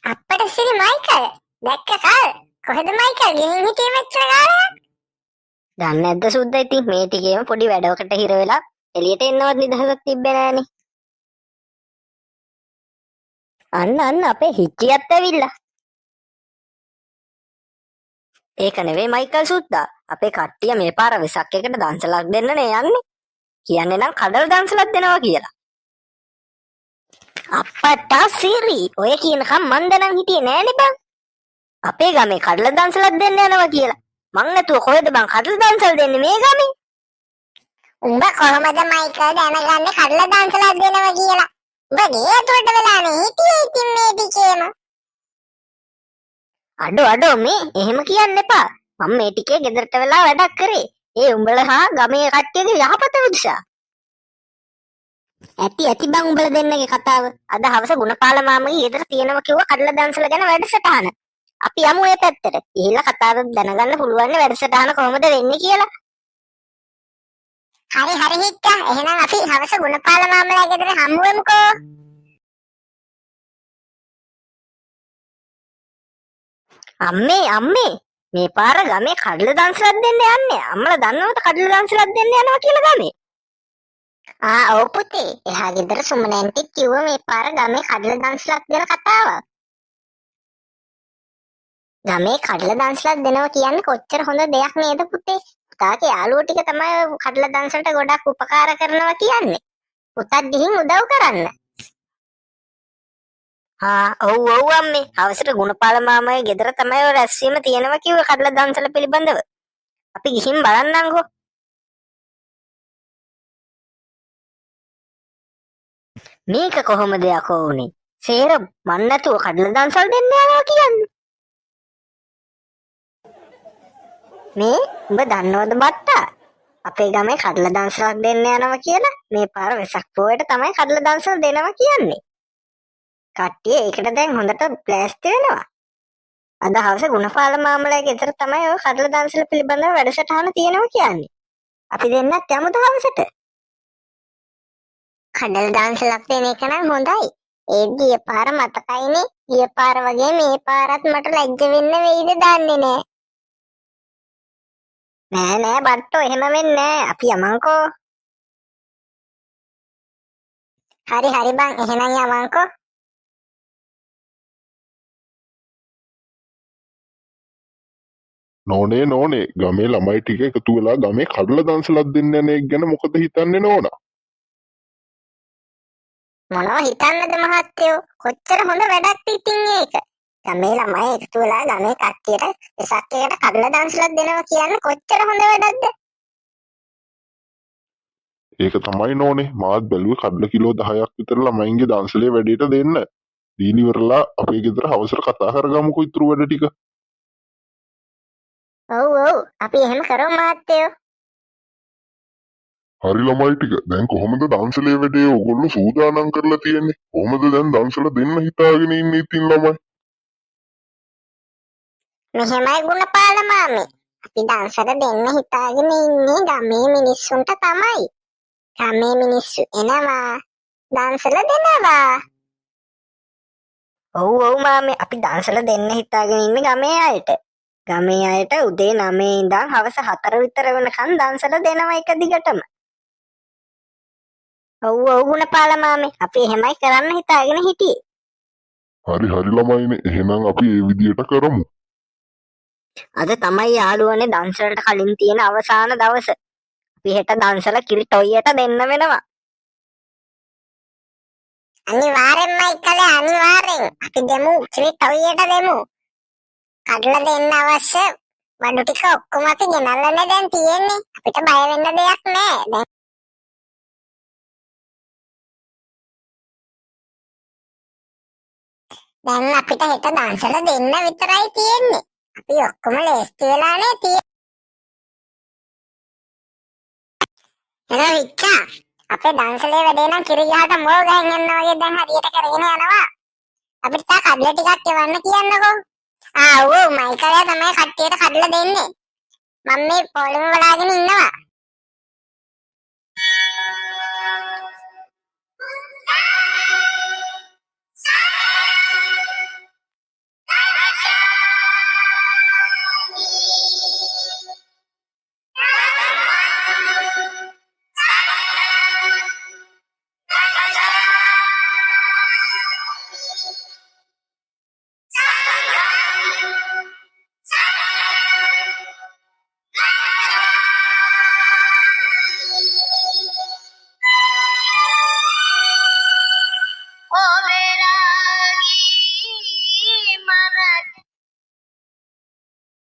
අප්පට සිරි Michael දැක්ක කල් කොහෙද මයිකල් ගිහින් හිටියේ මෙච්චර කාලයක්? දන්නේ නැද්ද සුද්දා ඉතින් මේ ටිකේම පොඩි වැඩකට හිර වෙලා එළියට එන්නවත් නිදහසක් තිබ්බේ නෑනේ. අන්න අපේ හිච්චියත් ඇවිල්ලා. ඒක නෙවෙයි මයිකල් සුද්දා. අපේ කට්ටිය මේ පාර වෙසක් එකට දන්සලක් දෙන්න නේ යන්නේ. කියන්නේ නම් කඩල් දන්සලක් දෙනවා කියලා. අප්පට්ටා සිරි ඔය කියනකම් මන් දැනන් හිටියේ නෑනේ බං. අපේ ගමේ කඩල දන්සලක් දෙන්න යනවා කියලා. මං නැතුව කොහෙද බං කඩල දන්සල් දෙන්නේ මේ ගමේ? උඹ කොහමද මයිකල් දැනගන්නේ කඩලා දන්සලක් දෙනවා කියලා? උඹ ගේ ඇතුළට වෙලානේ හිටියේ ඉතින් මේ ටිකේම. අඩෝ මේ එහෙම කියන්න එපා. මම මේ ටිකේ ගෙදරට වෙලා වැඩක් කරේ. ඒ උඹලා හා ගමේ කට්ටියගේ යහපත උදෙසා. ඇති බං උඹලා දෙන්නගේ කතාව. අද හවස ගුණපාල මාමගේ ගෙදර තියෙනවා කිව්ව කඩලා දන්සල ගැන වැඩසටහන. අපි යමු ඒ පැත්තට. ගිහිල්ලා කතාව දැනගන්න පුළුවන් වැඩසටහන කොහොමද වෙන්නේ කියලා. හරි හිට්ටා. එහෙනම් අපි හවස ගුණපාල මාමලා ගෙදර හමු වෙමුකෝ. අම්මේ මේ පාර ගමේ කඩල දන්සලක් දෙන්න යන්නේ. අම්මලා දන්නවද කඩල දන්සලක් දෙන්න යනවා කියලා ගමේ? ඔව් පුතේ. එහා ගෙදර සුමනන්ටි කිව්ව මේ පාර ගමේ කඩල දන්සලක් දෙන කතාවක්. ගමේ කඩල දන්සලක් දෙනවා කියන්නේ කොච්චර හොඳ දෙයක් නේද පුතේ? පුතාගේ යාළුවෝ ටික තමයි කඩල දන්සලට ගොඩක් උපකාර කරනවා කියන්නේ. පුතත් ගිහින් උදව් කරන්න. ඔව් අම්මේ. හවසට ගුණපාල මාමගේ ගෙදර තමයි ඔය රැස්වීම තියෙනවා කිව්වේ කඩල දන්සල පිළිබඳව. අපි ගිහින් බලන්නම්කෝ. මේක කොහොමද යකෝ උනේ? සේර මන් නැතුව කඩල දන්සල් දෙන්න යනවා කියන්නේ. මේ උඹ දන්නවද බට්ටා? අපේ ගමේ කඩල දන්සලක් දෙන්න යනවා කියලා. මේ පාර වෙසක් පොයට තමයි කඩල දන්සල් දෙනවා කියන්නේ. කට්ටිය ඒකට දැන් හොඳට ප්ලෑස්ති වෙනවා. අද හවස ගුණපාල මාමලාගේ ගෙදර තමයි ඔය කඩල දන්සල පිළිබඳව වැඩසටහන තියෙනවා කියන්නේ. අපි දෙන්නත් යමුද හවසට? කඩල් දන්සලක් දෙන එක නම් හොඳයි. ඒ ගිය පාර මතකයිනේ. ගිය පාර වගේ මේ පාරත් මට ලැජ්ජ වෙන්න වෙයිද දන්නේ නෑ. නෑ බට්ටෝ එහෙම වෙන්නේ නෑ. අපි යමන්කෝ. හරි බං එහෙනම් යමන්කෝ. නෝනේ ගමේ ළමයි ටික එකතු වෙලා ගමේ කඩල දන්සලක් දෙන්න යන එක ගැන මොකද හිතන්නේ නෝනා? මොනවා හිතන්නද මහත්තයෝ? කොච්චර හොඳ වැඩක් ඉතින් ඒක. ගමේ ළමයි එකතු වෙලා ගමේ කට්ටියට වෙසක් එකට කඩල දන්සලක් දෙනවා කියන්නේ කොච්චර හොඳ වැඩක්ද? ඒක තමයි නෝනේ මාත් බැලුවේ කඩල කිලෝ 10ක් විතර ළමයින්ගේ දන්සලේ වැඩේට දෙන්න. දීලි ඉවරලා අපේ ගෙදර හවසට කතා කරගමුකෝ ඉතුරු වැඩ ටික. ඔව් අපි එහෙම කරමු මහත්තයෝ. හරි ළමයි ටික දැන් කොහොමද දන්සලේ වැඩේ ඔයගොල්ලෝ සූදානම් කරලා තියෙන්නේ? කොහොමද දැන් දන්සල දෙන්න හිතාගෙන ඉන්නේ ඉතින් ළමයි? මෙහෙමයි ගුණපාල මාමේ. අපි දන්සල දෙන්න හිතාගෙන ඉන්නේ ගමේ මිනිස්සුන්ට තමයි. ගමේ මිනිස්සු එනවා දන්සල දෙනවා. ඔව් මාමේ අපි දන්සල දෙන්න හිතාගෙන ඉන්නේ ගමේ අයට. ගමේ අයට උදේ 9 ඉඳන් හවස 4 විතර වෙනකන් දන්සල දෙනවා එක දිගටම. ඔව් ගුණපාල මාමේ අපි එහෙමයි කරන්න හිතාගෙන හිටියේ. හරි ළමයිනේ එහෙනම් අපි ඒ විදියට කරමු. අද තමයි යාළුවනේ දන්සලට කලින් තියෙන අවසාන දවස. අපි හෙට දන්සල කිරි ටොයියට දෙන්න වෙනවා. අනිවාර්යෙන්මයි කලේ අනිවාර්යෙන්. අපි දෙමු කිරි ටොයියට දෙමු. කඩලා දෙන්න අවශ්‍ය බඩු ටික ඔක්කොම අපි ගෙනල්ලානේ දැන් තියෙන්නේ. අපිට බය වෙන්න දෙයක් නෑ. දැන් අපිට හෙට දන්සල දෙන්න විතරයි තියෙන්නේ. අපි ඔක්කොම ලේස්ති වෙලානේ තියෙන්නේ. එනවා විච්චා. අපේ දන්සලේ වැඩේ නම් කිරි ගහට මොල් ගහන් යනවා වගේ දැන් හරියට කරගෙන යනවා. අපිට තා කඩල ටිකක් එවන්න කියන්නකෝ. ඔව් මයිකලයා තමයි කට්ටියට කඩලා දෙන්නේ. මම මේ පොලිම බලාගෙන ඉන්නවා.